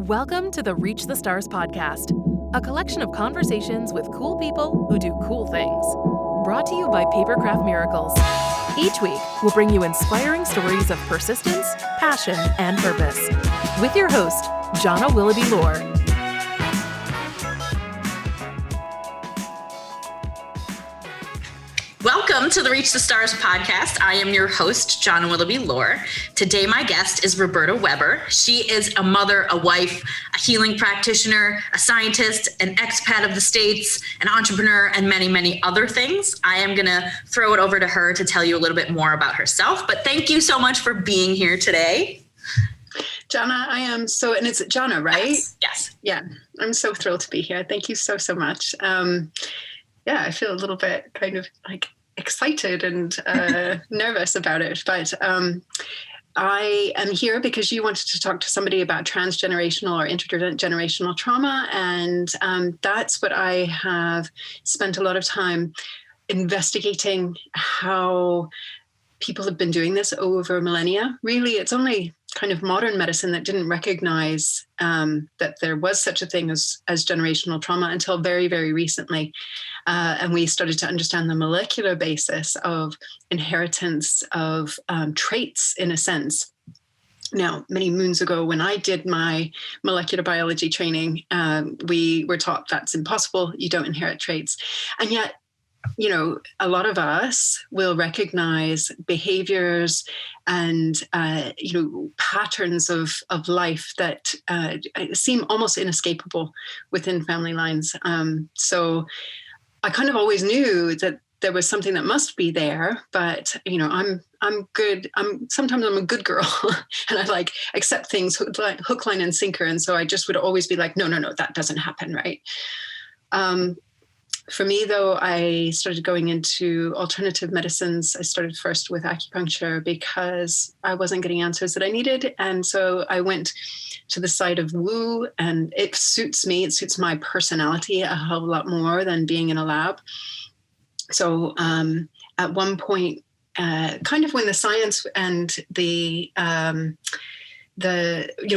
Welcome to the Reach the Stars podcast, a collection of conversations with cool people who do cool things. Brought to you by Papercraft Miracles. Each week, we'll bring you inspiring stories of persistence, passion, and purpose. With your host, Jonna Willoughby-Lore. Welcome to the Reach the Stars podcast. I am your host, Jonna Willoughby-Lore. Today, my guest is Roberta Weber. She is a mother, a wife, a healing practitioner, a scientist, an expat of the States, an entrepreneur, and many, many other things. I am going to throw it over to her to tell you a little bit more about herself. But thank you so much for being here today. Jonna, I am so, and it's Jonna, right? Yes. Yeah, I'm so thrilled to be here. Thank you so much. I feel a little bit kind of like excited and nervous about it, but I am here because you wanted to talk to somebody about transgenerational or intergenerational trauma, and that's what I have spent a lot of time investigating, how people have been doing this over millennia. Really, it's only kind of modern medicine that didn't recognize that there was such a thing as generational trauma until very, very recently. And we started to understand the molecular basis of inheritance of traits, in a sense. Now, many moons ago, when I did my molecular biology training, we were taught that's impossible. You don't inherit traits. And yet, you know, a lot of us will recognize behaviors and, patterns of life that seem almost inescapable within family lines. So I kind of always knew that there was something that must be there, but, you know, I'm good. Sometimes I'm a good girl and I accept things hook, line, and sinker. And so I just would always be like, no, that doesn't happen. Right. For me, though, I started going into alternative medicines. I started first with acupuncture because I wasn't getting answers that I needed. And so I went to the side of woo, and it suits me. It suits my personality a whole lot more than being in a lab. So at one point, kind of when the science and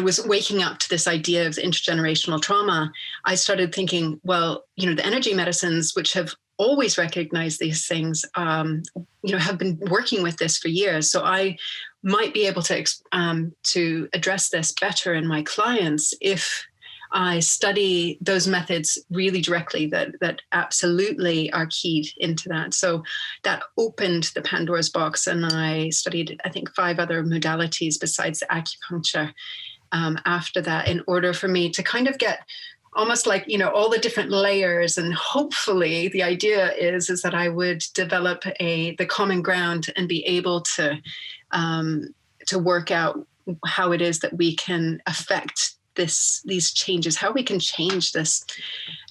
was waking up to this idea of intergenerational trauma, I started thinking, well, the energy medicines, which have always recognized these things, have been working with this for years. So I might be able to address this better in my clients if I study those methods really directly that absolutely are keyed into that. So that opened the Pandora's box, and I studied, I think, 5 other modalities besides acupuncture after that, in order for me to kind of get almost like, all the different layers. And hopefully the idea is that I would develop the common ground and be able to work out how it is that we can affect these changes, how we can change this,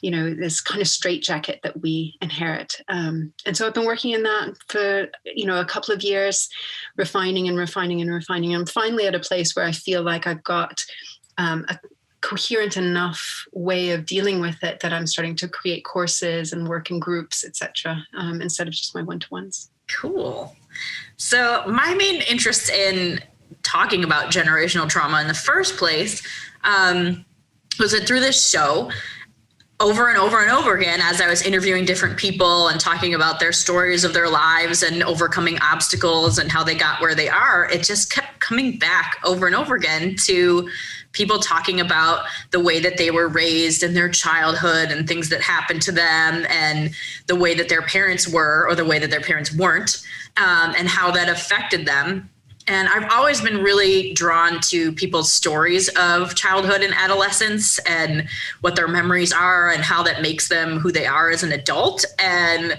this kind of straitjacket that we inherit. And so I've been working in that for, a couple of years, refining. I'm finally at a place where I feel like I've got a coherent enough way of dealing with it that I'm starting to create courses and work in groups, etc., instead of just my one-to-ones. Cool. So my main interest in talking about generational trauma in the first place was that through this show, over and over and over again, as I was interviewing different people and talking about their stories of their lives and overcoming obstacles and how they got where they are, it just kept coming back over and over again to people talking about the way that they were raised in their childhood and things that happened to them and the way that their parents were or the way that their parents weren't, and how that affected them. And I've always been really drawn to people's stories of childhood and adolescence and what their memories are and how that makes them who they are as an adult. And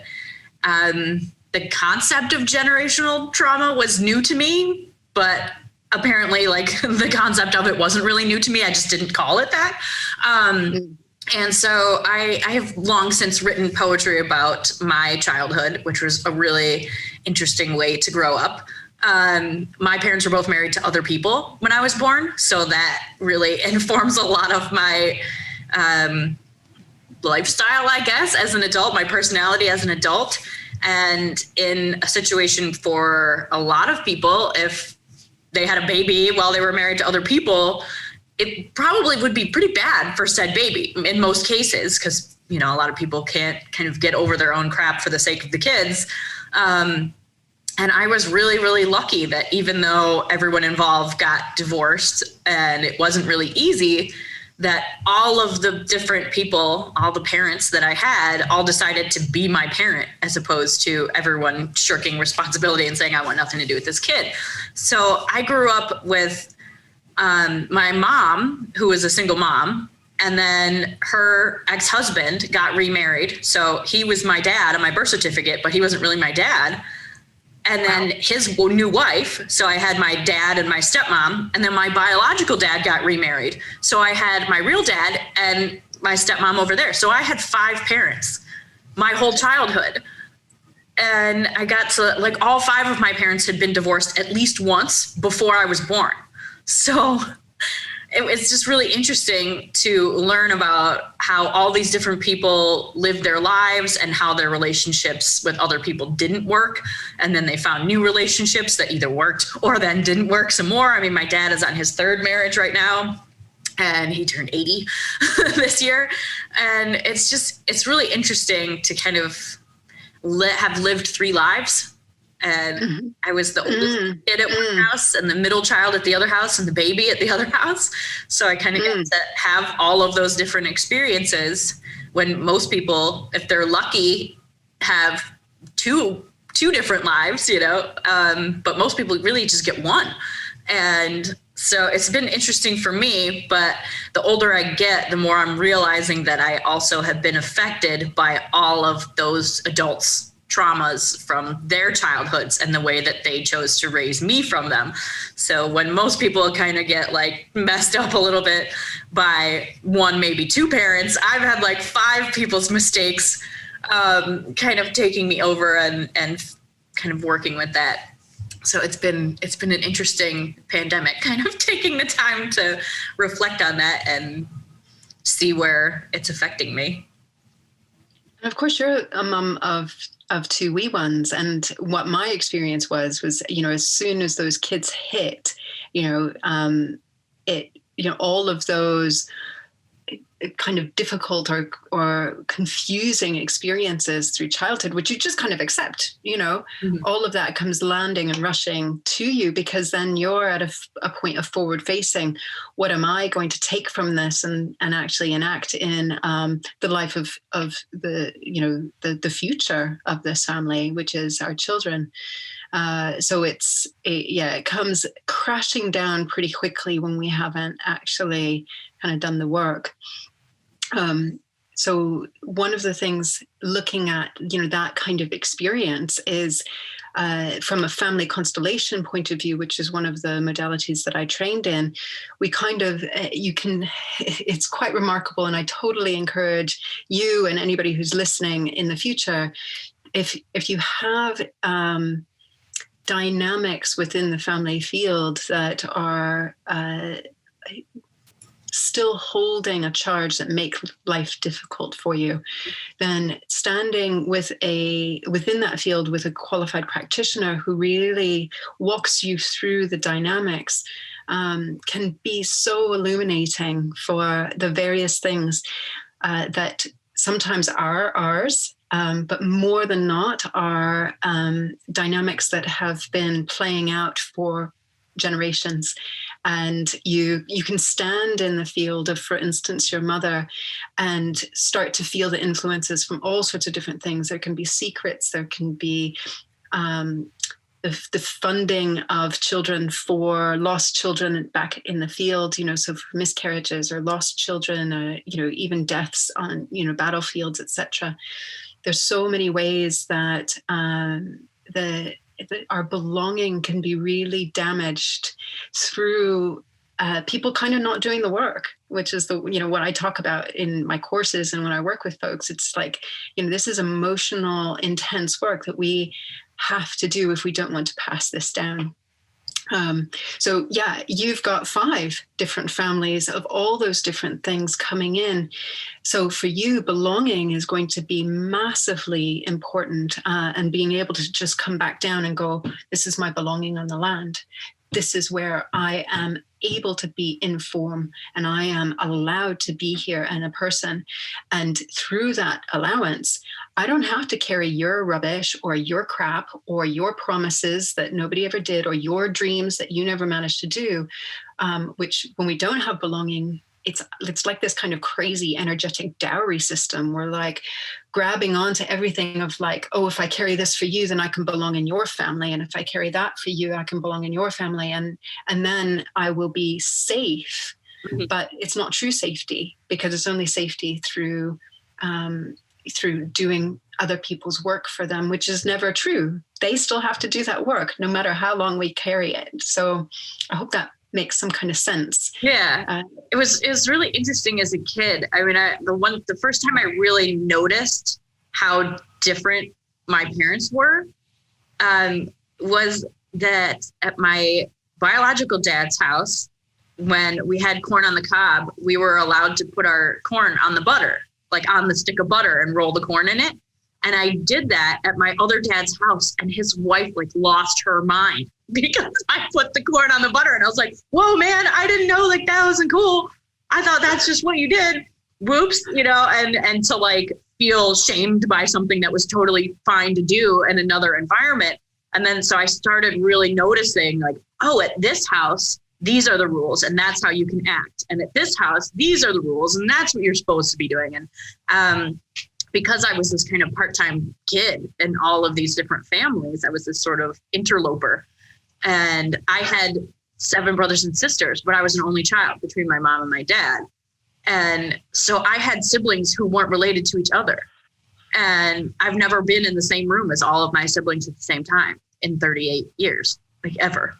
the concept of generational trauma was new to me, but apparently the concept of it wasn't really new to me. I just didn't call it that. And so I have long since written poetry about my childhood, which was a really interesting way to grow up. My parents were both married to other people when I was born, so that really informs a lot of my lifestyle, I guess, as an adult, my personality as an adult. And in a situation for a lot of people, if they had a baby while they were married to other people, it probably would be pretty bad for said baby in most cases, because, you know, a lot of people can't kind of get over their own crap for the sake of the kids. And I was really, really lucky that even though everyone involved got divorced and it wasn't really easy, that all of the different people, all the parents that I had, all decided to be my parent, as opposed to everyone shirking responsibility and saying, I want nothing to do with this kid. So I grew up with my mom, who was a single mom, and then her ex-husband got remarried. So he was my dad on my birth certificate, but he wasn't really my dad. And then his new wife, so I had my dad and my stepmom, and then my biological dad got remarried. So I had my real dad and my stepmom over there. So I had 5 parents my whole childhood. And I got to, like, all 5 of my parents had been divorced at least once before I was born. So it's just really interesting to learn about how all these different people lived their lives and how their relationships with other people didn't work. And then they found new relationships that either worked or then didn't work some more. I mean, my dad is on his 3rd marriage right now, and he turned 80 this year. And it's really interesting to kind of have lived 3 lives. And I was the oldest kid at one house and the middle child at the other house and the baby at the other house. So I kind of get to have all of those different experiences, when most people, if they're lucky, have two different lives, you know, but most people really just get one. And so it's been interesting for me, but the older I get, the more I'm realizing that I also have been affected by all of those adults' traumas from their childhoods and the way that they chose to raise me from them. So when most people kind of get like messed up a little bit by 1, maybe 2 parents, I've had like 5 people's mistakes kind of taking me over and kind of working with that. So it's been an interesting pandemic, kind of taking the time to reflect on that and see where it's affecting me. And of course, you're a mom of 2 wee ones. And what my experience was, you know, as soon as those kids hit, you know, all of those kind of difficult or confusing experiences through childhood, which you just kind of accept, you know, all of that comes landing and rushing to you, because then you're at a point of forward facing. What am I going to take from this and actually enact in the life of the, you know, the future of this family, which is our children. So it comes crashing down pretty quickly when we haven't actually kind of done the work. So one of the things looking at, you know, that kind of experience is from a family constellation point of view, which is one of the modalities that I trained in. We kind of, it's quite remarkable. And I totally encourage you and anybody who's listening in the future, if you have dynamics within the family field that are still holding a charge that make life difficult for you, then standing within that field with a qualified practitioner who really walks you through the dynamics can be so illuminating for the various things that sometimes are ours, but more than not are dynamics that have been playing out for generations. And you can stand in the field of, for instance, your mother, and start to feel the influences from all sorts of different things. There can be secrets, there can be the funding of children for lost children back in the field, you know, so for miscarriages or lost children, you know, even deaths on, you know, battlefields, etc. There's so many ways that our belonging can be really damaged through people kind of not doing the work, which is what I talk about in my courses and when I work with folks. It's like, you know, this is emotional, intense work that we have to do if we don't want to pass this down. So yeah, you've got 5 different families of all those different things coming in. So for you, belonging is going to be massively important, and being able to just come back down and go, this is my belonging on the land. This is where I am able to be in form, and I am allowed to be here and a person. And through that allowance, I don't have to carry your rubbish or your crap or your promises that nobody ever did or your dreams that you never managed to do, which when we don't have belonging, it's like this kind of crazy energetic dowry system. We're like grabbing onto everything of like, oh, if I carry this for you, then I can belong in your family. And if I carry that for you, I can belong in your family. And then I will be safe. Mm-hmm. But it's not true safety, because it's only safety through doing other people's work for them, which is never true. They still have to do that work, no matter how long we carry it. So I hope that makes some kind of sense. Yeah. It was really interesting as a kid. I mean, the first time I really noticed how different my parents were, was that at my biological dad's house, when we had corn on the cob, we were allowed to put our corn on the butter, like on the stick of butter, and roll the corn in it. And I did that at my other dad's house, and his wife like lost her mind because I put the corn on the butter, and I was like, whoa, man, I didn't know, like, that wasn't cool. I thought that's just what you did. Whoops, and to like feel shamed by something that was totally fine to do in another environment. And then so I started really noticing like, oh, at this house, these are the rules, and that's how you can act. And at this house, these are the rules, and that's what you're supposed to be doing. And because I was this kind of part-time kid in all of these different families, I was this sort of interloper. And I had 7 brothers and sisters, but I was an only child between my mom and my dad. And so I had siblings who weren't related to each other. And I've never been in the same room as all of my siblings at the same time in 38 years, like ever.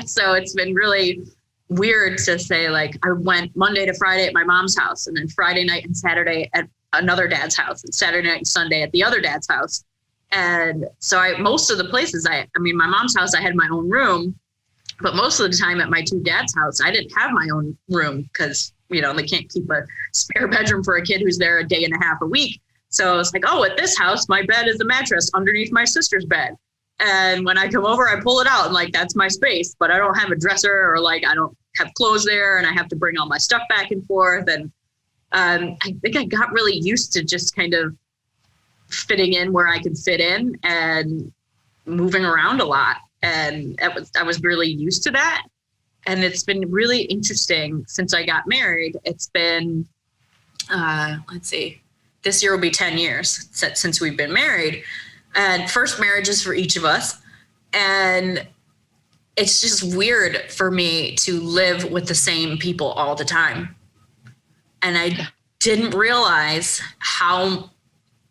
So it's been really weird to say, like, I went Monday to Friday at my mom's house, and then Friday night and Saturday at another dad's house, and Saturday night and Sunday at the other dad's house. And so most of the places, I mean, my mom's house, I had my own room, but most of the time at my 2 dads' house, I didn't have my own room because, they can't keep a spare bedroom for a kid who's there a day and a half a week. So it's like, oh, at this house, my bed is the mattress underneath my sister's bed. And when I come over, I pull it out and like, that's my space, but I don't have a dresser, or like, I don't have clothes there, and I have to bring all my stuff back and forth. And I think I got really used to just kind of fitting in where I could fit in and moving around a lot. And I was really used to that. And it's been really interesting since I got married. It's been, let's see, this year will be 10 years since we've been married. And first marriages for each of us. And it's just weird for me to live with the same people all the time. And I didn't realize how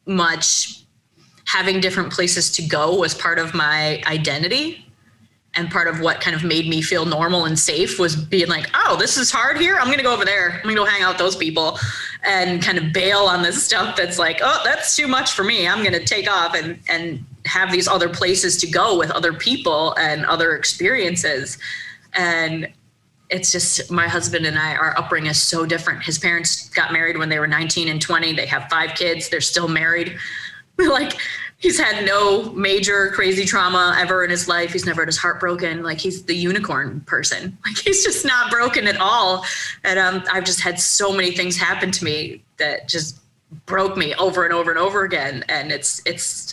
much having different places to go was part of my identity, and part of what kind of made me feel normal and safe was being like, oh, this is hard here. I'm going to go over there. I'm going to go hang out with those people and kind of bail on this stuff that's like, oh, that's too much for me. I'm going to take off and have these other places to go with other people and other experiences. And it's just, my husband and I, our upbringing is so different. His parents got married when they were 19 and 20. They have 5 kids. They're still married. Like, he's had no major crazy trauma ever in his life. He's never had his heart broken. Like, he's the unicorn person. Like, he's just not broken at all. And I've just had so many things happen to me that just broke me over and over and over again. And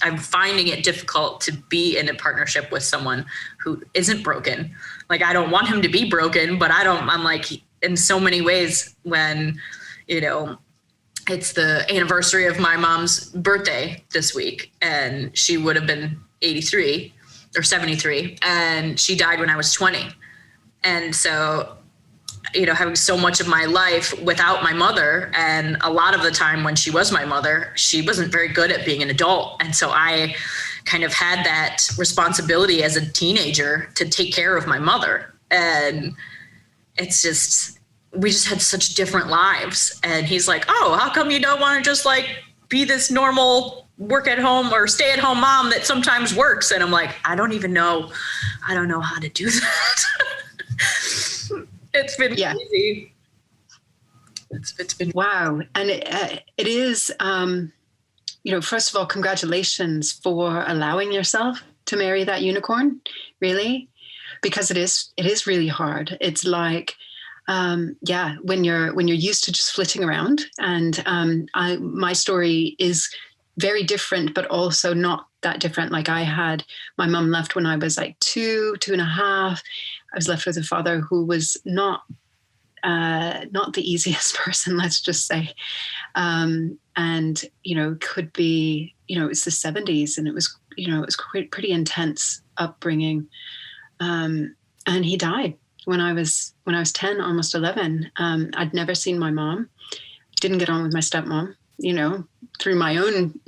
I'm finding it difficult to be in a partnership with someone who isn't broken. Like, I don't want him to be broken, but I'm like, in so many ways, when, it's the anniversary of my mom's birthday this week, and she would have been 83 or 73, and she died when I was 20. And so, having so much of my life without my mother, and a lot of the time when she was my mother, she wasn't very good at being an adult. And so I kind of had that responsibility as a teenager to take care of my mother. And it's just, we just had such different lives. And he's like, oh, how come you don't want to just like be this normal work at home or stay at home mom that sometimes works? And I'm like, I don't know how to do that. It's been crazy. It's been wow. And it is, first of all, congratulations for allowing yourself to marry that unicorn, really. because it is really hard. It's like, when you're used to just flitting around, and my story is very different, but also not that different. Like my mum left when I was like 2.5. I was left with a father who was not the easiest person, let's just say. And, could be, it's the 70s, and it was pretty intense upbringing. And he died when I was 10, almost 11. I'd never seen my mom, didn't get on with my stepmom, through my own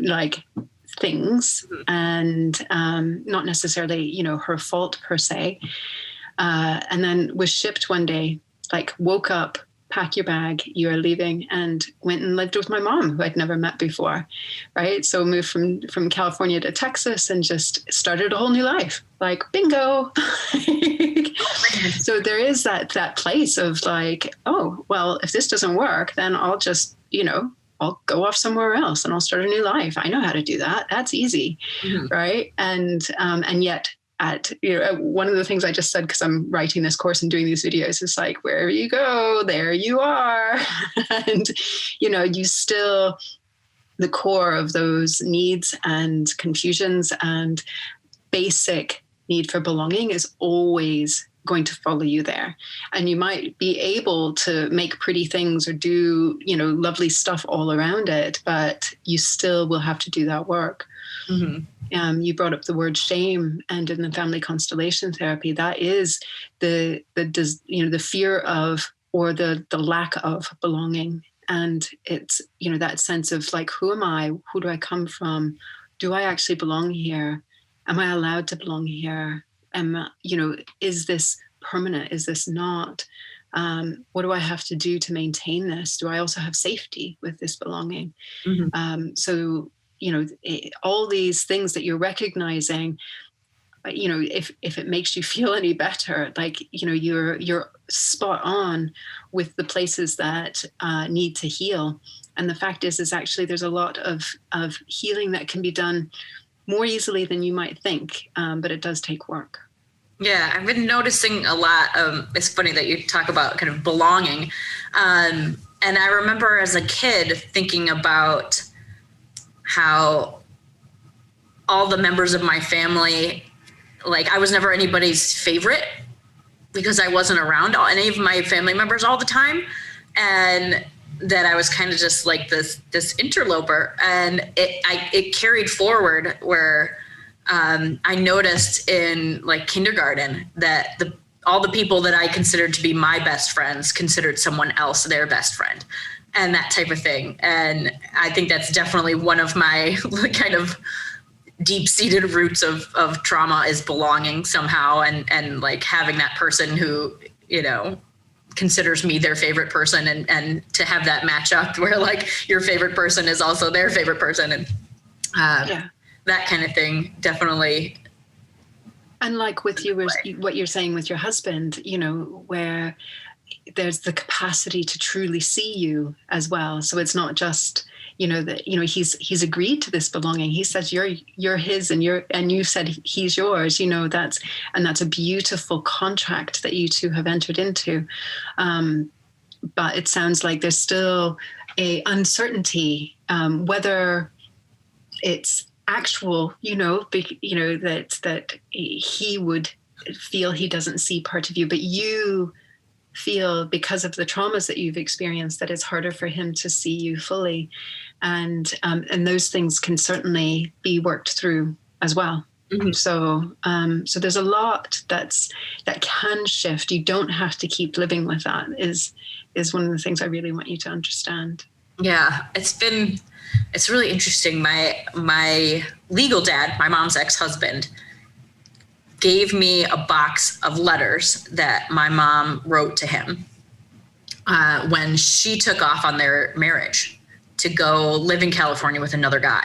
things, and not necessarily, her fault per se. And then was shipped one day, woke up, pack your bag, you are leaving, and went and lived with my mom, who I'd never met before. Right. So moved from California to Texas and just started a whole new life. Bingo. So there is that place of oh, well, if this doesn't work, then I'll just, I'll go off somewhere else and I'll start a new life. I know how to do that. That's easy. Mm-hmm. Right. And yet one of the things I just said, because I'm writing this course and doing these videos, is wherever you go, there you are. And, you still, the core of those needs and confusions and basic need for belonging is always going to follow you there. And you might be able to make pretty things or do, lovely stuff all around it, but you still will have to do that work. Mm-hmm. You brought up the word shame, and in the family constellation therapy, that is the fear of, or the lack of belonging. And it's, that sense of who am I? Who do I come from? Do I actually belong here? Am I allowed to belong here? Is this permanent? Is this not? What do I have to do to maintain this? Do I also have safety with this belonging? Mm-hmm. All these things that you're recognizing, if it makes you feel any better, you're spot on with the places that need to heal. And the fact is actually there's a lot of healing that can be done more easily than you might think, but it does take work. Yeah, I've been noticing a lot. It's funny that you talk about kind of belonging. And I remember as a kid thinking about how all the members of my family, I was never anybody's favorite because I wasn't around any of my family members all the time. And that I was kind of just this interloper. And it carried forward where I noticed in kindergarten that all the people that I considered to be my best friends considered someone else their best friend, and that type of thing. And I think that's definitely one of my kind of deep-seated roots of trauma, is belonging somehow, and having that person who, considers me their favorite person, and to have that match up where your favorite person is also their favorite person, and that kind of thing, definitely. And with you, what you're saying with your husband, where there's the capacity to truly see you as well. So it's not just, that, he's agreed to this belonging. He says you're his, and you said he's yours, that's a beautiful contract that you two have entered into. But it sounds like there's still a uncertainty, whether it's actual, that he would feel he doesn't see part of you, but you feel, because of the traumas that you've experienced, that it's harder for him to see you fully. And those things can certainly be worked through as well. Mm-hmm. So there's a lot that can shift. You don't have to keep living with that, is one of the things I really want you to understand. Yeah, it's really interesting. My legal dad, my mom's ex-husband, gave me a box of letters that my mom wrote to him when she took off on their marriage to go live in California with another guy.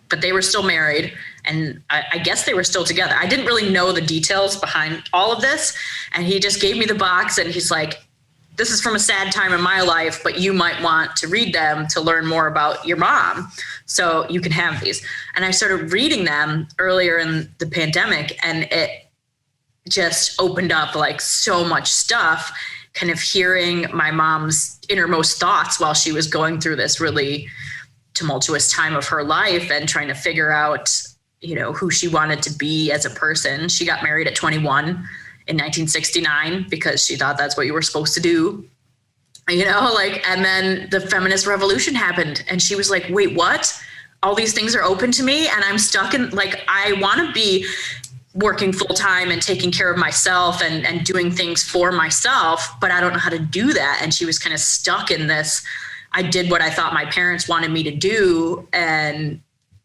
But they were still married, and I guess they were still together. I didn't really know the details behind all of this, and he just gave me the box, and he's like, this is from a sad time in my life, but you might want to read them to learn more about your mom. So you can have these. And I started reading them earlier in the pandemic, and just opened up like so much stuff, kind of hearing my mom's innermost thoughts while she was going through this really tumultuous time of her life and trying to figure out, you know, who she wanted to be as a person. She got married at 21 in 1969 because she thought that's what you were supposed to do, you know, like, and then the feminist revolution happened and she was like, wait, what? All these things are open to me and I'm stuck in, like, I want to be working full time and taking care of myself and doing things for myself, but I don't know how to do that. And she was kind of stuck in this. I did what I thought my parents wanted me to do. And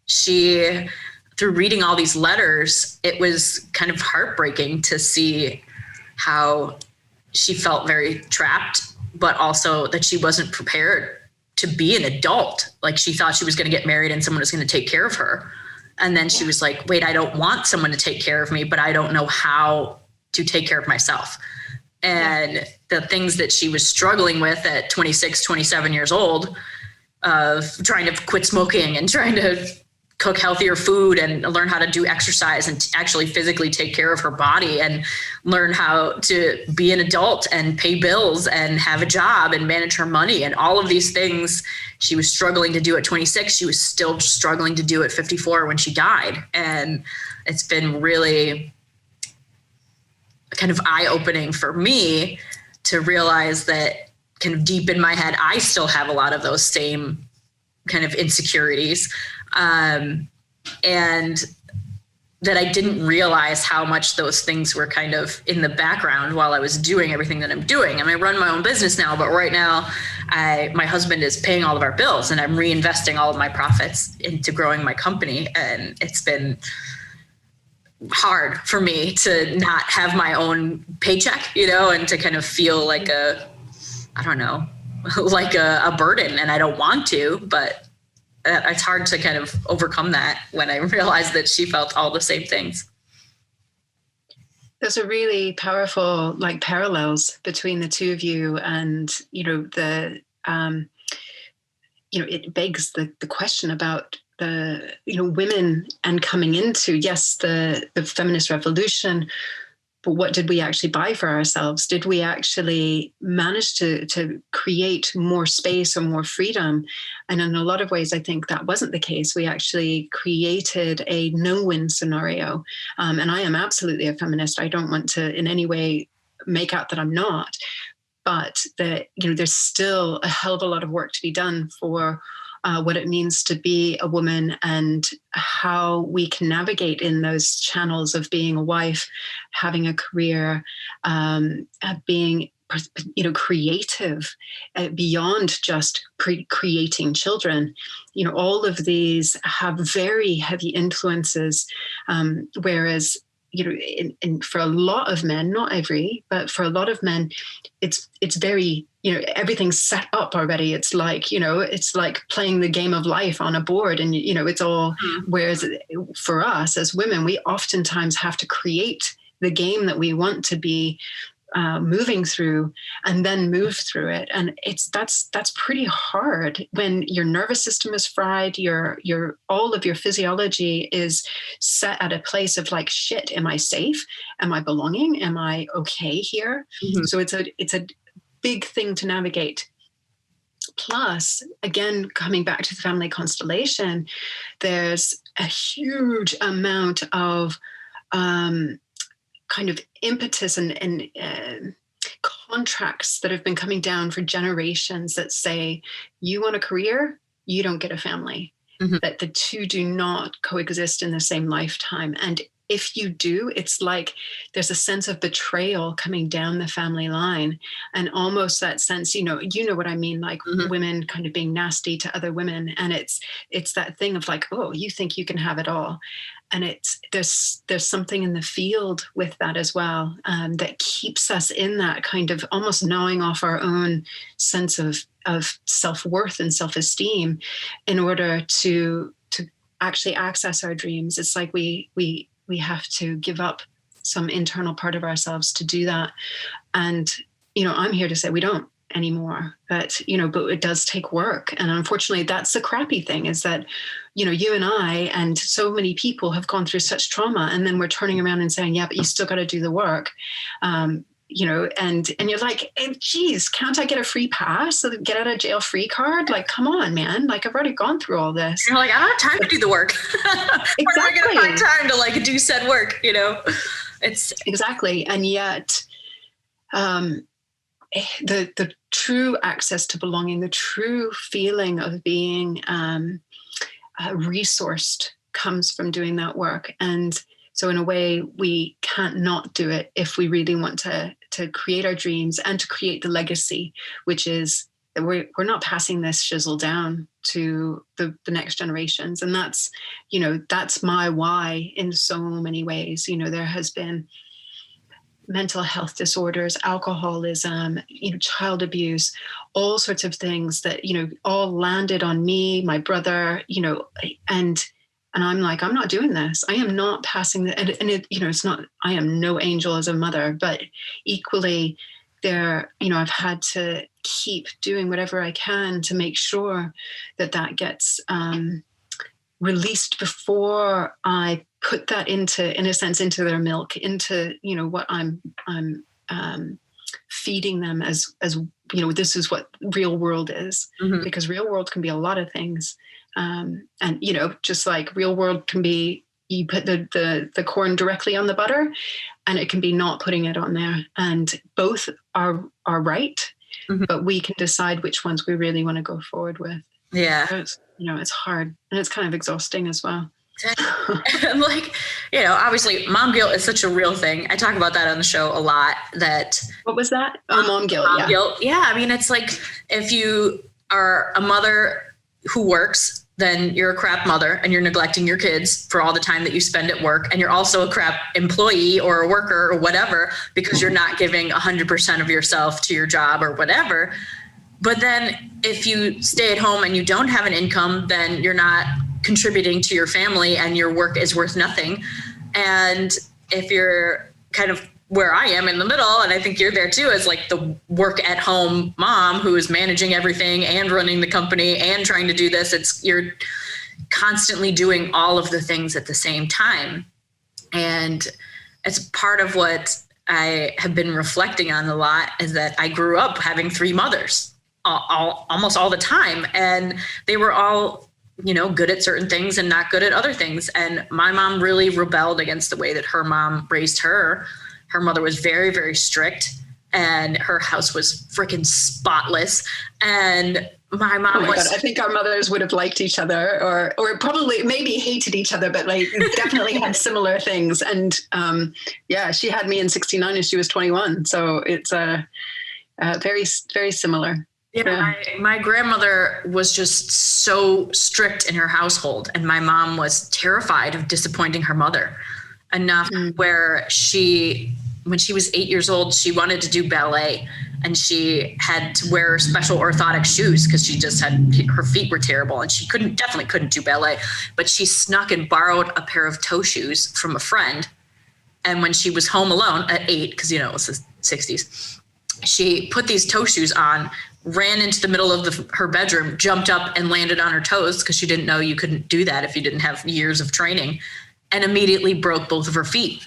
she, through reading all these letters, it was kind of heartbreaking to see how she felt very trapped, but also that she wasn't prepared to be an adult. Like, she thought she was going to get married and someone was going to take care of her. And then she was like, wait, I don't want someone to take care of me, but I don't know how to take care of myself. And the things that she was struggling with at 26, 27 years old, of trying to quit smoking and trying to cook healthier food and learn how to do exercise and actually physically take care of her body and learn how to be an adult and pay bills and have a job and manage her money and all of these things she was struggling to do at 26. She was still struggling to do at 54 when she died. And it's been really kind of eye-opening for me to realize that kind of deep in my head, I still have a lot of those same kind of insecurities. And that I didn't realize how much those things were kind of in the background while I was doing everything that I'm doing. I mean, I run my own business now, but right now my husband is paying all of our bills and I'm reinvesting all of my profits into growing my company. And it's been hard for me to not have my own paycheck, you know, and to kind of feel like I don't know, like a burden. And I don't want to, but it's hard to kind of overcome that when I realized that she felt all the same things. There's a really powerful like parallels between the two of you, and it begs the question about the women and coming into the feminist revolution. But what did we actually buy for ourselves? Did we actually manage to create more space or more freedom? And in a lot of ways, I think that wasn't the case. We actually created a no-win scenario. And I am absolutely a feminist. I don't want to in any way make out that I'm not. But there's still a hell of a lot of work to be done for what it means to be a woman and how we can navigate in those channels of being a wife, having a career, being creative beyond just creating children. All of these have very heavy influences, whereas for a lot of men, not every, but for a lot of men, it's very, everything's set up already. It's like playing the game of life on a board, and it's all. Whereas for us as women, we oftentimes have to create the game that we want to be moving through, and then move through it. And that's pretty hard when your nervous system is fried, your all of your physiology is set at a place of like, shit, am I safe? Am I belonging? Am I okay here? Mm-hmm. So it's a big thing to navigate. Plus, again, coming back to the family constellation, there's a huge amount of kind of impetus and contracts that have been coming down for generations that say, you want a career, you don't get a family. Mm-hmm. That the two do not coexist in the same lifetime. And if you do, it's like there's a sense of betrayal coming down the family line, and almost that sense, you know what I mean, like mm-hmm. women kind of being nasty to other women. And it's that thing of like, oh, you think you can have it all. And there's something in the field with that as well, that keeps us in that kind of almost gnawing off our own sense of self-worth and self-esteem in order to actually access our dreams. It's like we have to give up some internal part of ourselves to do that. And, I'm here to say we don't. anymore. But it does take work. And unfortunately, that's the crappy thing, is that, you and I and so many people have gone through such trauma, and then we're turning around and saying, yeah, but you still got to do the work. And you're like, hey, geez, can't I get a free pass? So get out of jail free card? Like, come on, man. Like, I've already gone through all this. You're like, I don't have time to do the work. Exactly. Where am I going to find time to like do said work? It's exactly. And yet, the true access to belonging, the true feeling of being resourced comes from doing that work. And so in a way, we can't not do it if we really want to create our dreams and to create the legacy, which is that we're not passing this shizzle down to the next generations. And that's my why in so many ways. There has been mental health disorders, alcoholism, child abuse, all sorts of things that, all landed on me, my brother, and I'm like, I'm not doing this. I am not passing the, and it, it's not, I am no angel as a mother, but equally there, I've had to keep doing whatever I can to make sure that gets released before I put that in a sense, into their milk, into, what I'm feeding them as, this is what real world is, because real world can be a lot of things. And, just like real world can be, you put the corn directly on the butter, and it can be not putting it on there. And both are right, but we can decide which ones we really want to go forward with. Yeah. So it's hard, and it's kind of exhausting as well. I'm like, obviously mom guilt is such a real thing. I talk about that on the show a lot. What was that? Oh, mom guilt. Mom guilt. Yeah. I mean, it's like, if you are a mother who works, then you're a crap mother and you're neglecting your kids for all the time that you spend at work. And you're also a crap employee or a worker or whatever, because you're not giving 100% of yourself to your job or whatever. But then if you stay at home and you don't have an income, then you're not contributing to your family and your work is worth nothing. And if you're kind of where I am in the middle, and I think you're there too, as like the work at home mom who is managing everything and running the company and trying to do this, you're constantly doing all of the things at the same time. And it's part of what I have been reflecting on a lot, is that I grew up having 3 mothers almost all the time. And they were all, good at certain things and not good at other things. And my mom really rebelled against the way that her mom raised her. Her mother was very, very strict, and her house was freaking spotless. And my mom God, I think our mothers would have liked each other, or probably maybe hated each other, but like definitely had similar things. And she had me in 1969 and she was 21. So it's very, very similar. Yeah, my grandmother was just so strict in her household, and my mom was terrified of disappointing her mother enough where when she was 8 years old, she wanted to do ballet, and she had to wear special orthotic shoes because her feet were terrible, and she definitely couldn't do ballet. But she snuck and borrowed a pair of toe shoes from a friend. And when she was home alone at 8, because it was the 60s, she put these toe shoes on, ran into the middle of her bedroom, jumped up and landed on her toes, because she didn't know you couldn't do that if you didn't have years of training, and immediately broke both of her feet.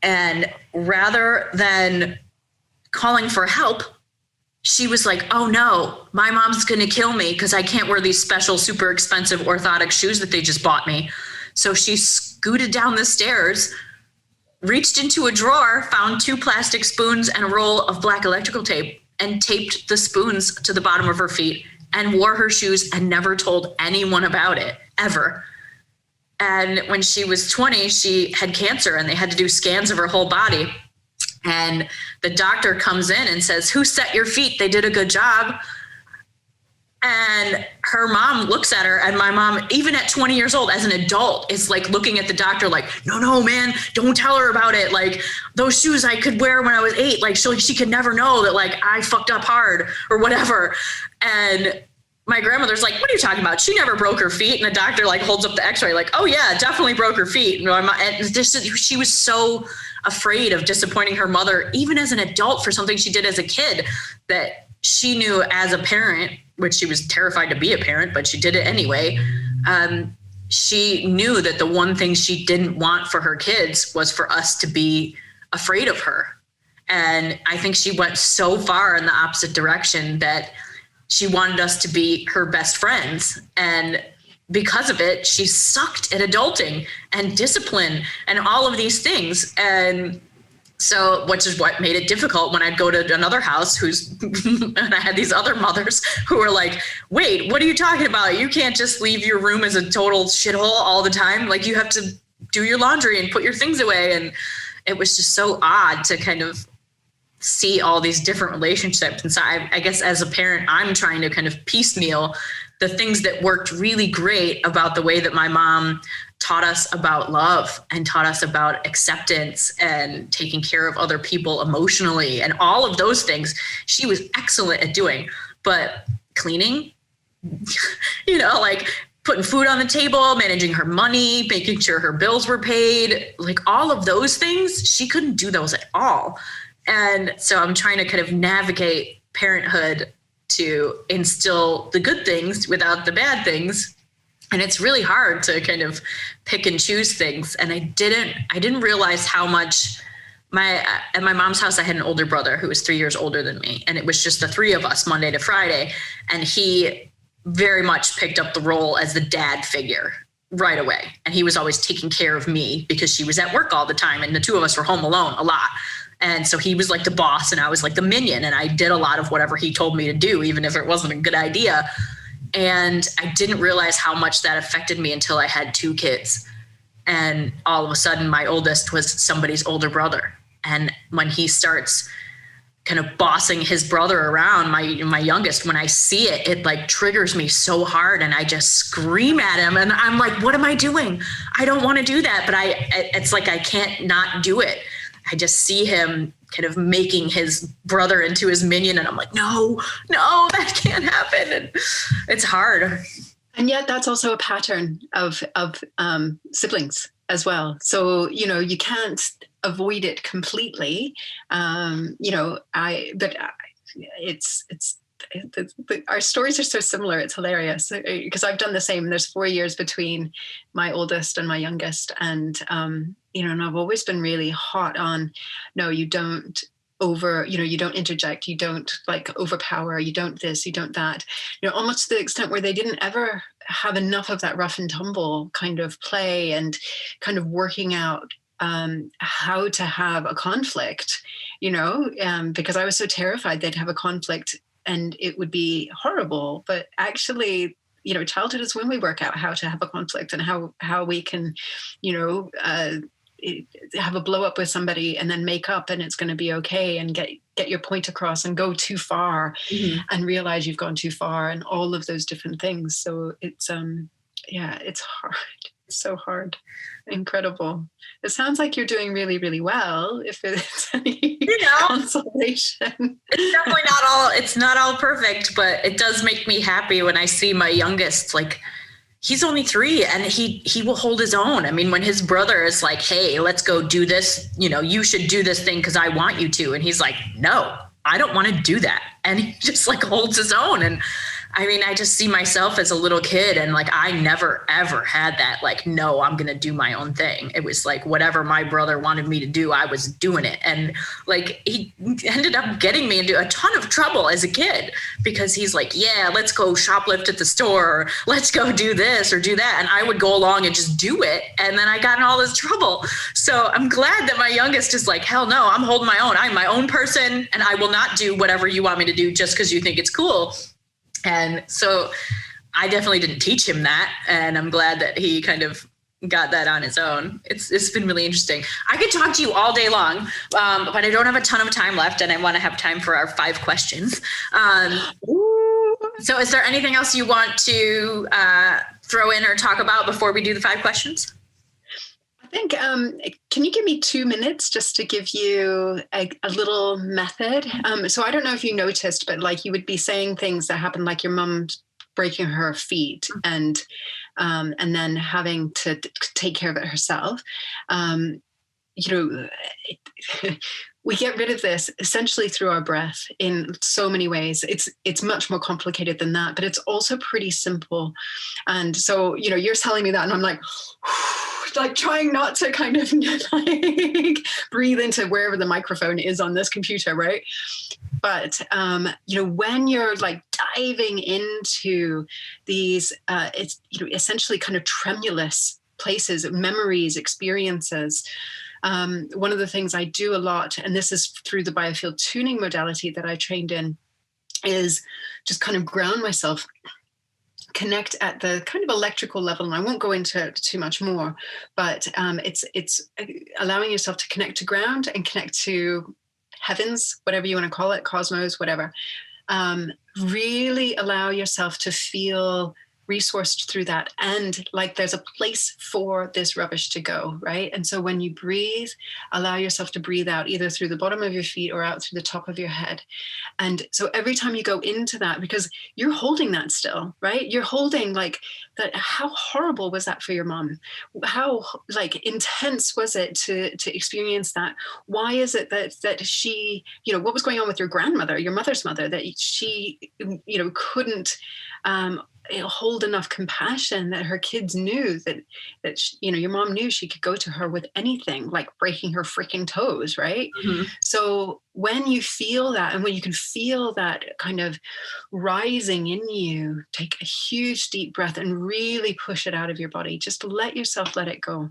And rather than calling for help, she was like, oh no, my mom's going to kill me because I can't wear these special, super expensive orthotic shoes that they just bought me. So she scooted down the stairs, reached into a drawer, found 2 plastic spoons and a roll of black electrical tape, and taped the spoons to the bottom of her feet, and wore her shoes and never told anyone about it, ever. And when she was 20, she had cancer, and they had to do scans of her whole body. And the doctor comes in and says, who set your feet? They did a good job. And her mom looks at her, and my mom, even at 20 years old, as an adult, is like looking at the doctor like, no, man, don't tell her about it. Like, those shoes I could wear when I was 8. Like, she could never know that like I fucked up hard or whatever. And my grandmother's like, what are you talking about? She never broke her feet. And the doctor like holds up the x-ray like, oh yeah, definitely broke her feet. And she was so afraid of disappointing her mother, even as an adult, for something she did as a kid, that she knew as a parent, which she was terrified to be a parent, but she did it anyway. She knew that the one thing she didn't want for her kids was for us to be afraid of her. And I think she went so far in the opposite direction that she wanted us to be her best friends. And because of it, she sucked at adulting and discipline and all of these things. And so, which is what made it difficult when I'd go to another house and I had these other mothers who were like, wait, what are you talking about? You can't just leave your room as a total shithole all the time. Like, you have to do your laundry and put your things away. And it was just so odd to kind of see all these different relationships. And so I guess as a parent, I'm trying to kind of piecemeal the things that worked really great about the way that my mom taught us about love and taught us about acceptance and taking care of other people emotionally and all of those things she was excellent at doing. But cleaning, like putting food on the table, managing her money, making sure her bills were paid, like all of those things, she couldn't do those at all. And so I'm trying to kind of navigate parenthood to instill the good things without the bad things. And it's really hard to kind of pick and choose things. And I didn't realize how much at my mom's house, I had an older brother who was 3 years older than me. And it was just the three of us Monday to Friday. And he very much picked up the role as the dad figure right away. And he was always taking care of me because she was at work all the time. And the two of us were home alone a lot. And so he was like the boss and I was like the minion. And I did a lot of whatever he told me to do, even if it wasn't a good idea. And I didn't realize how much that affected me until I had two kids. And all of a sudden, my oldest was somebody's older brother. And when he starts kind of bossing his brother around, my youngest, when I see it, it like triggers me so hard and I just scream at him. And I'm like, what am I doing? I don't want to do that. But it's like I can't not do it. I just see him kind of making his brother into his minion. And I'm like, no, that can't happen. And it's hard. And yet that's also a pattern of siblings as well. So, you can't avoid it completely. Our stories are so similar. It's hilarious because I've done the same. There's 4 years between my oldest and my youngest. And, and I've always been really hot on, no, you don't you don't interject, you don't like overpower, you don't this, you don't that, almost to the extent where they didn't ever have enough of that rough and tumble kind of play and kind of working out how to have a conflict, because I was so terrified they'd have a conflict and it would be horrible. But actually, childhood is when we work out how to have a conflict and how we can, have a blow up with somebody and then make up and it's going to be okay and get your point across and go too far and realize you've gone too far and all of those different things. So it's, it's hard. It's so hard. Incredible. It sounds like you're doing really, really well. If it's any consolation. It's not all perfect, but it does make me happy when I see my youngest, like, he's only 3 and he will hold his own. I mean, when his brother is like, hey, let's go do this, you should do this thing because I want you to. And he's like, no, I don't want to do that. And he just like holds his own. And I mean, I just see myself as a little kid and like, I never, ever had that, like, no, I'm going to do my own thing. It was like, whatever my brother wanted me to do, I was doing it. And like, he ended up getting me into a ton of trouble as a kid because he's like, yeah, let's go shoplift at the store, or let's go do this or do that. And I would go along and just do it. And then I got in all this trouble. So I'm glad that my youngest is like, hell no, I'm holding my own. I'm my own person and I will not do whatever you want me to do just because you think it's cool. And so I definitely didn't teach him that. And I'm glad that he kind of got that on his own. It's been really interesting. I could talk to you all day long, but I don't have a ton of time left and I want to have time for our 5 questions. So is there anything else you want to throw in or talk about before we do the 5 questions? I think, can you give me 2 minutes just to give you a little method? So I don't know if you noticed, but like you would be saying things that happen, like your mum breaking her feet and then having to take care of it herself. we get rid of this essentially through our breath in so many ways. It's much more complicated than that, but it's also pretty simple. And so, you're telling me that, and I'm like, like trying not to kind of like breathe into wherever the microphone is on this computer, right? But, when you're like diving into these, it's, essentially kind of tremulous places, memories, experiences. One of the things I do a lot, and this is through the biofield tuning modality that I trained in, is just kind of ground myself, connect at the kind of electrical level. And I won't go into it too much more, but it's allowing yourself to connect to ground and connect to heavens, whatever you want to call it, cosmos, whatever. Really allow yourself to feel resourced through that, and like there's a place for this rubbish to go, right? And so when you breathe, allow yourself to breathe out either through the bottom of your feet or out through the top of your head. And so every time you go into that, because you're holding that still, right? You're holding like that. How horrible was that for your mom? How like intense was it to experience that? Why is it that she, what was going on with your grandmother, your mother's mother, that she, couldn't hold enough compassion that her kids knew that your mom knew she could go to her with anything, like breaking her freaking toes, right? Mm-hmm. So when you feel that, and when you can feel that kind of rising in you, take a huge deep breath and really push it out of your body. Just let yourself let it go,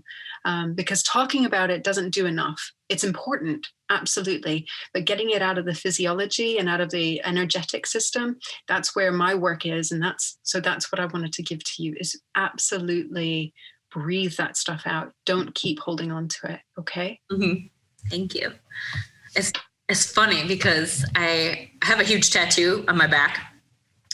because talking about it doesn't do enough. It's important, absolutely, but getting it out of the physiology and out of the energetic system, that's where my work is. And that's what I wanted to give to you, is absolutely breathe that stuff out. Don't keep holding on to it. Okay. Mm-hmm. Thank you. It's funny because I have a huge tattoo on my back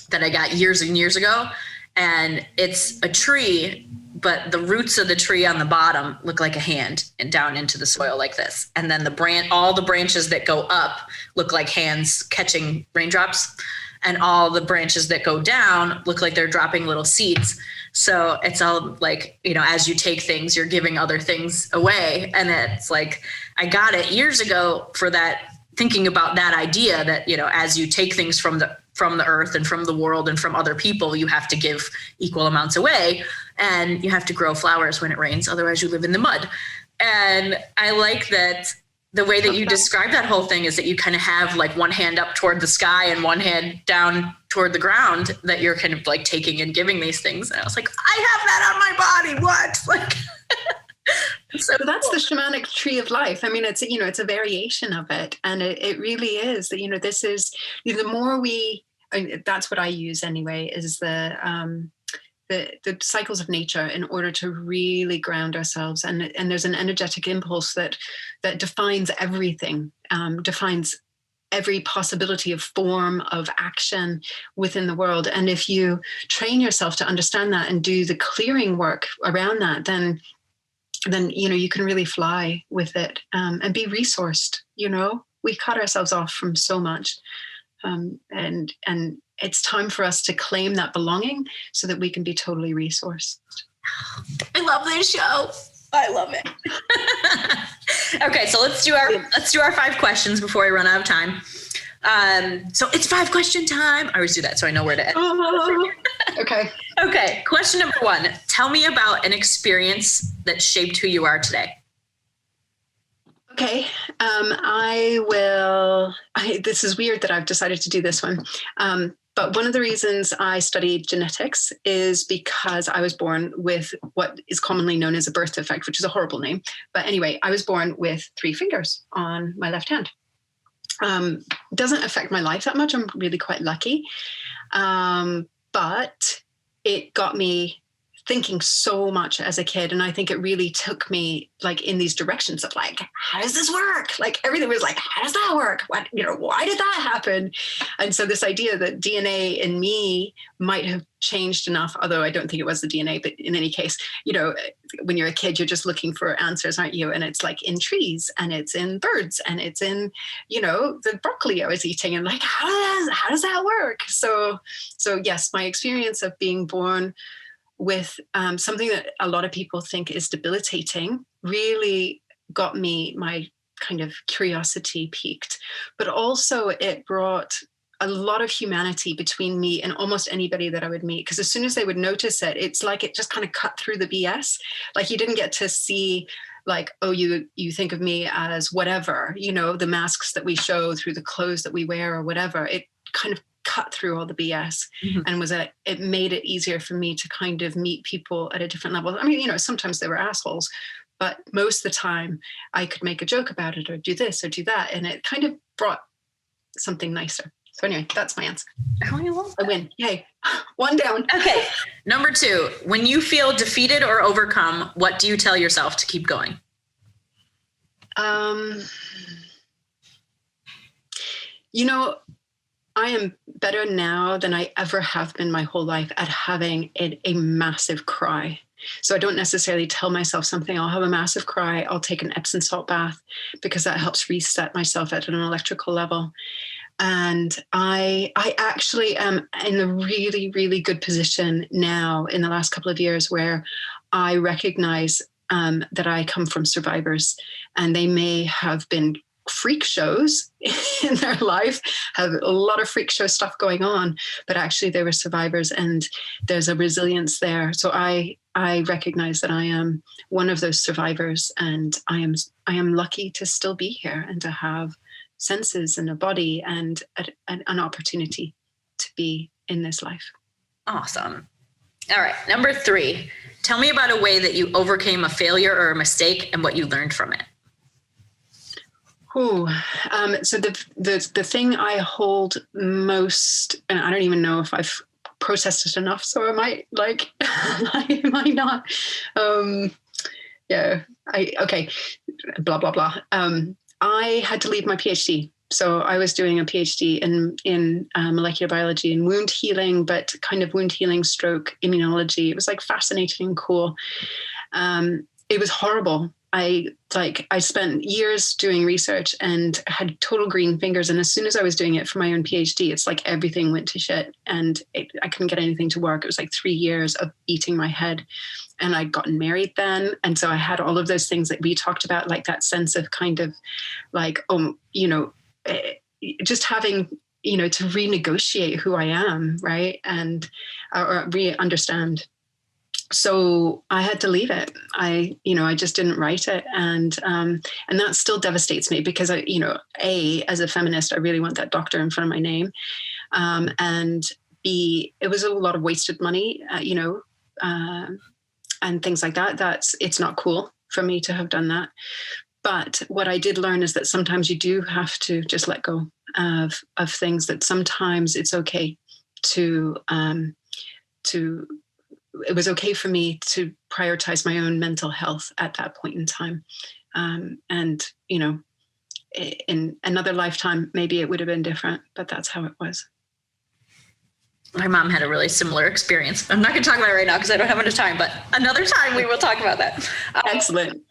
that I got years and years ago, and it's a tree, but the roots of the tree on the bottom look like a hand and down into the soil like this. And then all the branches that go up look like hands catching raindrops, and all the branches that go down look like they're dropping little seeds. So it's all like, as you take things, you're giving other things away. And it's like, I got it years ago for that, thinking about that idea that, as you take things from the earth and from the world and from other people, you have to give equal amounts away, and you have to grow flowers when it rains. Otherwise you live in the mud. And I like that the way that you describe that whole thing is that you kind of have like one hand up toward the sky and one hand down toward the ground, that you're kind of like taking and giving these things. And I was like, I have that on my body. What? Like, so that's cool. The shamanic tree of life. I mean, it's a variation of it. And it really is that, this is, the more that's what I use anyway, is the cycles of nature in order to really ground ourselves. And there's an energetic impulse that defines everything, defines every possibility of form of action within the world. And if you train yourself to understand that and do the clearing work around that, then you can really fly with it, and be resourced. We cut ourselves off from so much, and it's time for us to claim that belonging so that we can be totally resourced. I love this show. I love it. Okay, so let's do our 5 questions before we run out of time. So it's 5 question time. I always do that so I know where to end. Okay. Okay. Question number 1. Tell me about an experience that shaped who you are today. Okay. This is weird that I've decided to do this one. But one of the reasons I studied genetics is because I was born with what is commonly known as a birth defect, which is a horrible name. But anyway, I was born with 3 fingers on my left hand. Doesn't affect my life that much. I'm really quite lucky. But it got me thinking so much as a kid. And I think it really took me like in these directions of like, how does this work? Like everything was like, how does that work? Why did that happen? And so this idea that DNA in me might have changed enough, although I don't think it was the DNA, but in any case, when you're a kid, you're just looking for answers, aren't you? And it's like in trees, and it's in birds, and it's in, the broccoli I was eating, and like, how does that work? So yes, my experience of being born with something that a lot of people think is debilitating really got me my kind of curiosity piqued, but also it brought a lot of humanity between me and almost anybody that I would meet. Because as soon as they would notice it, it's like it just kind of cut through the BS. Like you didn't get to see like, oh, you think of me as whatever, the masks that we show through the clothes that we wear or whatever. It kind of cut through all the BS and it made it easier for me to kind of meet people at a different level. I mean, sometimes they were assholes, but most of the time I could make a joke about it or do this or do that. And it kind of brought something nicer. So anyway, that's my answer. Oh, I win. Yay. One down. Okay. Number 2, when you feel defeated or overcome, what do you tell yourself to keep going? I am better now than I ever have been my whole life at having a massive cry. So I don't necessarily tell myself something. I'll have a massive cry. I'll take an Epsom salt bath because that helps reset myself at an electrical level. And I actually am in a really, really good position now in the last couple of years where I recognize that I come from survivors, and they may have been freak shows in their life, have a lot of freak show stuff going on, but actually they were survivors and there's a resilience there. So I recognize that I am one of those survivors, and I am lucky to still be here and to have senses and a body and an opportunity to be in this life. Awesome. All right. Number 3, tell me about a way that you overcame a failure or a mistake and what you learned from it. So the thing I hold most, and I don't even know if I've processed it enough, so I might I might not. Blah, blah, blah. I had to leave my PhD. So I was doing a PhD in molecular biology and wound healing, but kind of wound healing stroke immunology. It was like fascinating and cool. It was horrible. I spent years doing research and had total green fingers. And as soon as I was doing it for my own PhD, it's like everything went to shit and I couldn't get anything to work. It was like 3 years of eating my head. And I'd gotten married then. And so I had all of those things that we talked about, like that sense of kind of like, just having, to renegotiate who I am, right? And or re-understand. So I had to leave it. I just didn't write it. And that still devastates me because as a feminist, I really want that doctor in front of my name. And B, it was a lot of wasted money, and things like that. It's not cool for me to have done that. But what I did learn is that sometimes you do have to just let go of things, that sometimes it's okay to it was okay for me to prioritize my own mental health at that point in time. And in another lifetime, maybe it would have been different, but that's how it was. My mom had a really similar experience. I'm not going to talk about it right now because I don't have enough time, but another time we will talk about that. Excellent.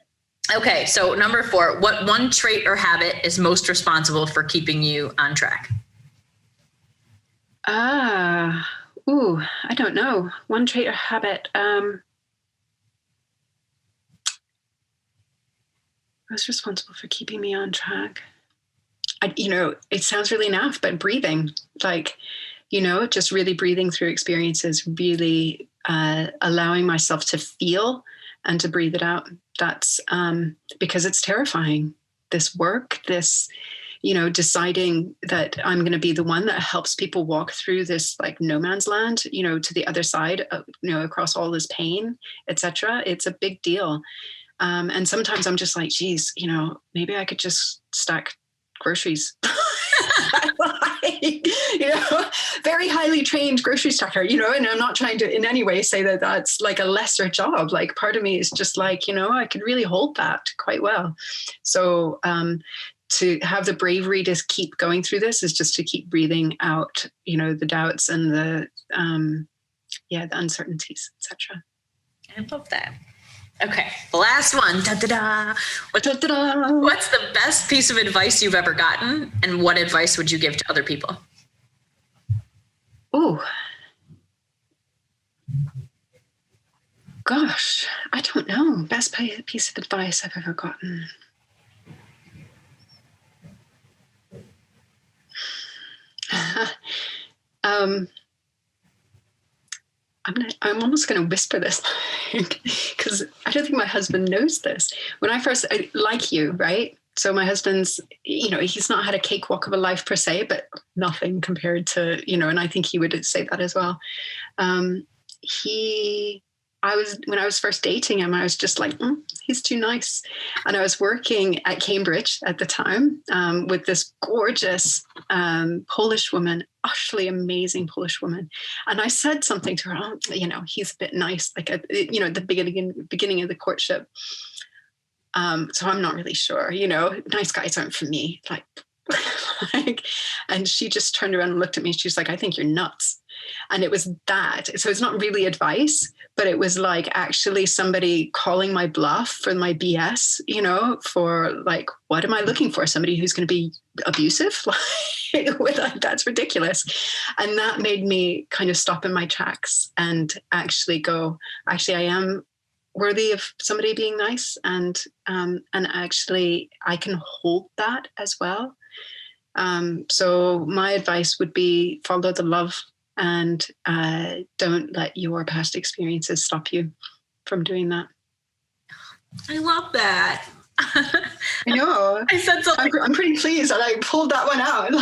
Okay. So number 4, what one trait or habit is most responsible for keeping you on track? I don't know. One trait or habit. What's responsible for keeping me on track? It sounds really naff, but breathing, just really breathing through experiences, really allowing myself to feel and to breathe it out. That's because it's terrifying. This work, deciding that I'm going to be the one that helps people walk through this like no man's land, to the other side, across all this pain, etc. It's a big deal. And sometimes I'm just like, geez, maybe I could just stack groceries. Very highly trained grocery stacker, and I'm not trying to in any way say that that's like a lesser job. Like part of me is just like, I could really hold that quite well. So, to have the bravery to keep going through this is just to keep breathing out, the doubts and the uncertainties, etc. I love that. Okay, the last one. Da-da-da. What's the best piece of advice you've ever gotten, and what advice would you give to other people? Oh, gosh, I don't know. Best piece of advice I've ever gotten. I'm almost going to whisper this because I don't think my husband knows this. When like you, right? So my husband's, he's not had a cakewalk of a life per se, but nothing compared to, and I think he would say that as well. When I was first dating him, I was just like, he's too nice. And I was working at Cambridge at the time with this gorgeous Polish woman, utterly amazing Polish woman. And I said something to her, he's a bit nice, like, at the beginning of the courtship. So I'm not really sure, nice guys aren't for me. And she just turned around and looked at me. She was like, I think you're nuts. And it was that. So it's not really advice, but it was like actually somebody calling my bluff for my BS, for like, what am I looking for? Somebody who's going to be abusive? That's ridiculous. And that made me kind of stop in my tracks and actually go, I am worthy of somebody being nice. And actually I can hold that as well. So my advice would be follow the love and don't let your past experiences stop you from doing that. I love that. I know. I said something. I'm pretty pleased that I pulled that one out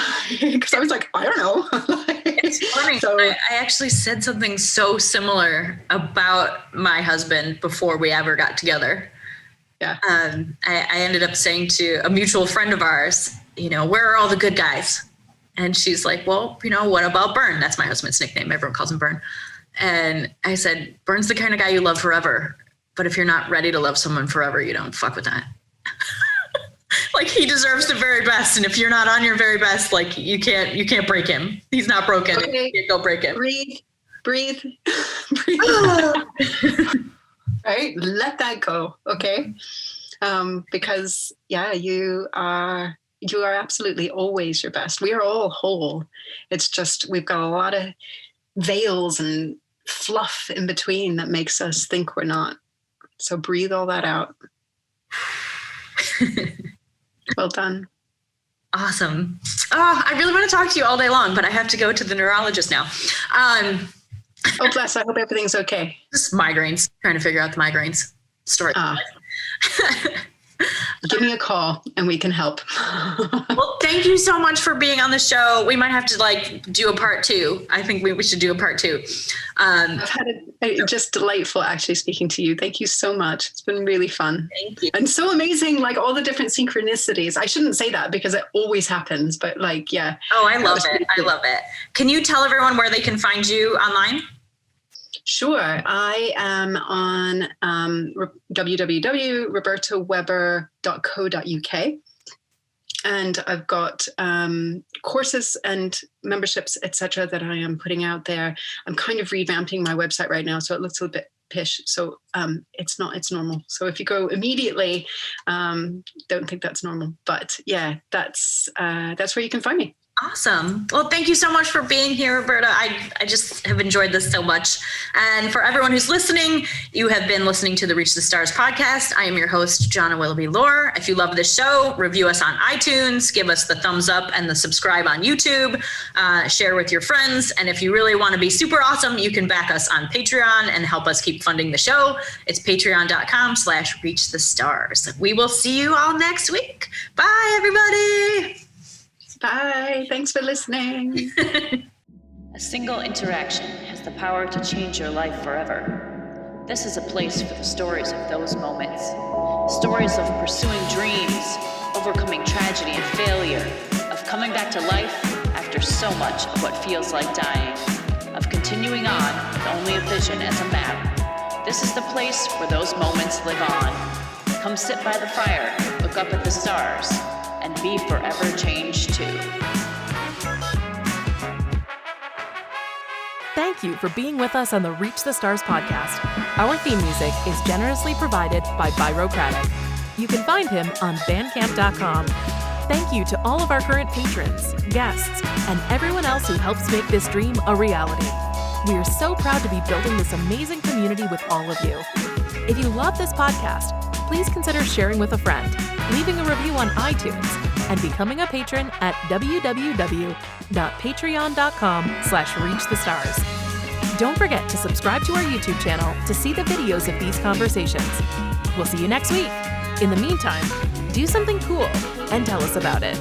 because I was like, I don't know. It's funny. So, I actually said something so similar about my husband before we ever got together. Yeah. I ended up saying to a mutual friend of ours, where are all the good guys? And she's like, well, what about Bern? That's my husband's nickname. Everyone calls him Bern. And I said, Bern's the kind of guy you love forever. But if you're not ready to love someone forever, you don't fuck with that. Like, he deserves the very best. And if you're not on your very best, like, you can't break him. He's not broken. Okay. You can't go break him. Breathe. Right? Let that go. Okay. Because you are absolutely always your best. We are all whole. It's just, we've got a lot of veils and fluff in between that makes us think we're not. So breathe all that out. Well done. Awesome. Oh, I really want to talk to you all day long, but I have to go to the neurologist now. Oh, bless. I hope everything's okay. Just migraines, trying to figure out the migraines story. Give me a call and we can help. Well, thank you so much for being on the show. We might have to do a part 2. I think we should do a part 2. I've had just delightful actually speaking to you. Thank you so much. It's been really fun. Thank you. And so amazing, like all the different synchronicities. I shouldn't say that because it always happens, but yeah. Oh, I love it. I love it. Can you tell everyone where they can find you online? Sure. I am on www.robertaweber.co.uk. And I've got courses and memberships, etc., that I am putting out there. I'm kind of revamping my website right now, so it looks a little bit pish. So it's normal. So if you go immediately, don't think that's normal. But yeah, that's where you can find me. Awesome. Well, thank you so much for being here, Roberta. I just have enjoyed this so much. And for everyone who's listening, you have been listening to the Reach the Stars podcast. I am your host, Jonna Willoughby-Lore. If you love this show, review us on iTunes, give us the thumbs up and the subscribe on YouTube, share with your friends. And if you really want to be super awesome, you can back us on Patreon and help us keep funding the show. It's patreon.com/reachthestars. We will see you all next week. Bye, everybody. Bye. Thanks for listening. A single interaction has the power to change your life forever. This is a place for the stories of those moments. Stories of pursuing dreams, overcoming tragedy and failure, of coming back to life after so much of what feels like dying, of continuing on with only a vision as a map. This is the place where those moments live on. Come sit by the fire, look up at the stars, and be forever changed too. Thank you for being with us on the Reach the Stars podcast. Our theme music is generously provided by Byrocratic. You can find him on bandcamp.com. Thank you to all of our current patrons, guests, and everyone else who helps make this dream a reality. We are so proud to be building this amazing community with all of you. If you love this podcast, please consider sharing with a friend, leaving a review on iTunes, and becoming a patron at www.patreon.com/reachthestars. Don't forget to subscribe to our YouTube channel to see the videos of these conversations. We'll see you next week. In the meantime, do something cool and tell us about it.